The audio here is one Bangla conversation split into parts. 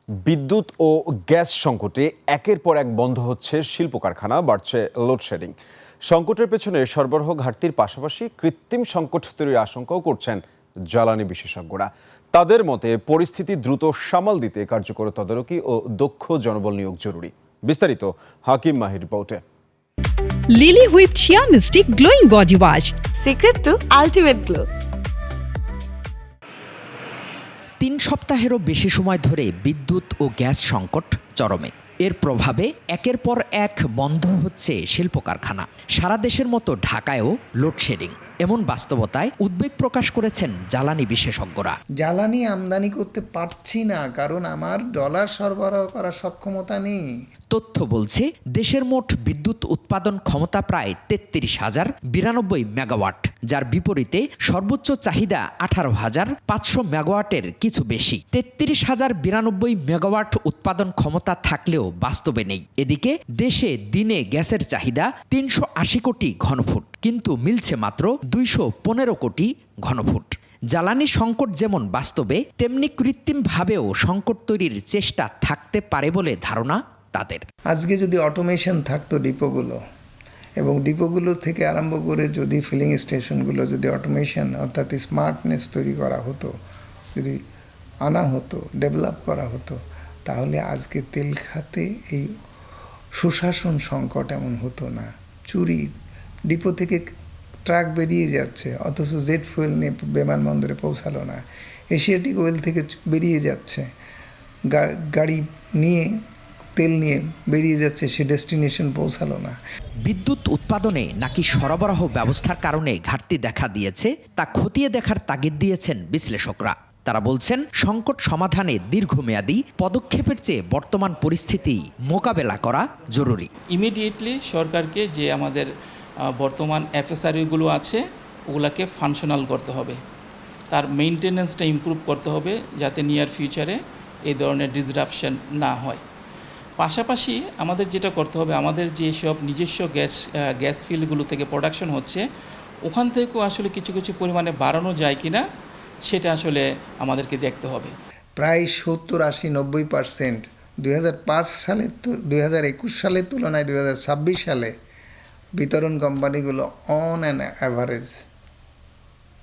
বিদ্যুৎ ও গ্যাস সংকটে একের পর এক বন্ধ হচ্ছে শিল্প কারখানা, বাড়ছে লোডশেডিং। সংকটের পেছনে সরবরাহ ঘাটতির পাশাপাশি কৃত্রিম সংকট তৈরির আশঙ্কাও করছেন জ্বালানি বিশেষজ্ঞরা। তাদের মতে পরিস্থিতি দ্রুত সামাল দিতে কার্যকর তদারকি ও দক্ষ জনবল নিয়োগ জরুরি। বিস্তারিত হাকিম মাহির রিপোর্টে। Lily whipped shea mystic glowing body wash, secret to ultimate glow. ৩ সপ্তাহেরও বেশি সময় ধরে বিদ্যুৎ ও গ্যাস সংকট চরমে। এর প্রভাবে একের পর এক বন্ধ হচ্ছে শিল্প কারখানা। সারা দেশের মতো ঢাকায়ও লোডশেডিং। এমন বাস্তবতায় উদ্বেগ প্রকাশ করেছেন জ্বালানি বিশেষজ্ঞরা। জ্বালানি আমদানি করতে পারছি না, কারণ আমার ডলার সরবরাহ করার সক্ষমতা নেই। তথ্য বলছে দেশের মোট বিদ্যুৎ উৎপাদন ক্ষমতা প্রায় ৩৩,০৯২ মেগাওয়াট, যার বিপরীতে সর্বোচ্চ চাহিদা ১৮,৫০০ মেগাওয়াটের কিছু বেশি। ৩৩,০৯২ মেগাওয়াট উৎপাদন ক্ষমতা থাকলেও বাস্তবে নেই। এদিকে দেশে দিনে গ্যাসের চাহিদা ৩৮০ কোটি ঘনফুট, কিন্তু মিলছে মাত্র ২১৫ কোটি ঘনফুট। জ্বালানি সংকট যেমন বাস্তবে, তেমনি কৃত্রিমভাবেও সংকট তৈরির চেষ্টা থাকতে পারে বলে ধারণা তাদের। আজকে যদি অটোমেশন থাকতো ডিপোগুলো, এবং ডিপোগুলো থেকে আরম্ভ করে যদি ফিলিং স্টেশনগুলো যদি অটোমেশন অর্থাৎ স্মার্টনেস তৈরি করা হতো, যদি আনা হতো, ডেভেলপ করা হতো, তাহলে আজকে তেল খাতে এই সুশাসন সংকট এমন হতো না। চুরি, ডিপো থেকে ট্রাক বেরিয়ে যাচ্ছে অথচ জেট ফুয়েল নিয়ে বিমানবন্দরে পৌঁছালো না। এশিয়াটিক অয়েল থেকে বেরিয়ে যাচ্ছে, গাড়ি নিয়ে তেল নিয়ে বেরিয়ে যাচ্ছে, সে ডেস্টিনেশন পৌঁছালো না। বিদ্যুৎ উৎপাদনে নাকি সরবরাহ ব্যবস্থার কারণে ঘাটতি দেখা দিয়েছে, তা খতিয়ে দেখার তাগিদ দিয়েছেন বিশ্লেষকরা। তারা বলছেন, সংকট সমাধানে দীর্ঘমেয়াদী পদক্ষেপের চেয়ে বর্তমান পরিস্থিতি মোকাবেলা করা জরুরি। ইমিডিয়েটলি সরকারকে যে আমাদের বর্তমান এফএসআরইগুলো আছে ওগুলাকে ফাংশনাল করতে হবে, তার মেইনটেনেন্সটা ইমপ্রুভ করতে হবে, যাতে নিয়ার ফিউচারে এই ধরনের ডিসরাপশন না হয়। পাশাপাশি আমাদের যেটা করতে হবে, আমাদের যেসব নিজস্ব গ্যাস ফিল্ডগুলো থেকে প্রোডাকশন হচ্ছে, ওখান থেকেও আসলে কিছু কিছু পরিমাণে বাড়ানো যায় কিনা সেটা আসলে আমাদেরকে দেখতে হবে। প্রায় 70-80-90% 2005 সালে 2021 সালের তুলনায় 2026 সালে বিতরণ কোম্পানিগুলো অন অ্যান অ্যাভারেজ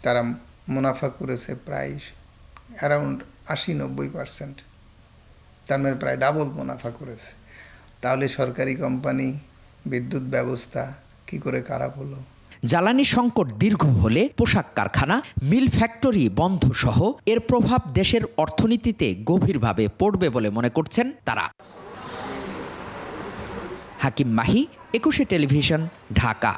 তারা মুনাফা করেছে প্রায় অ্যারাউন্ড 80-90%। তার মানে প্রায় ডাবল মুনাফা করেছে। তাহলে সরকারি কোম্পানি, বিদ্যুৎ ব্যবস্থা কি করে খারাপ হলো? জ্বালানি সংকট দীর্ঘ হলে পোশাক কারখানা, মিল ফ্যাক্টরি বন্ধ সহ এর প্রভাব দেশের অর্থনীতিতে গভীরভাবে পড়বে বলে মনে করছেন তারা। হাকিম মাহি, 21 টেলিভিশন, ঢাকা।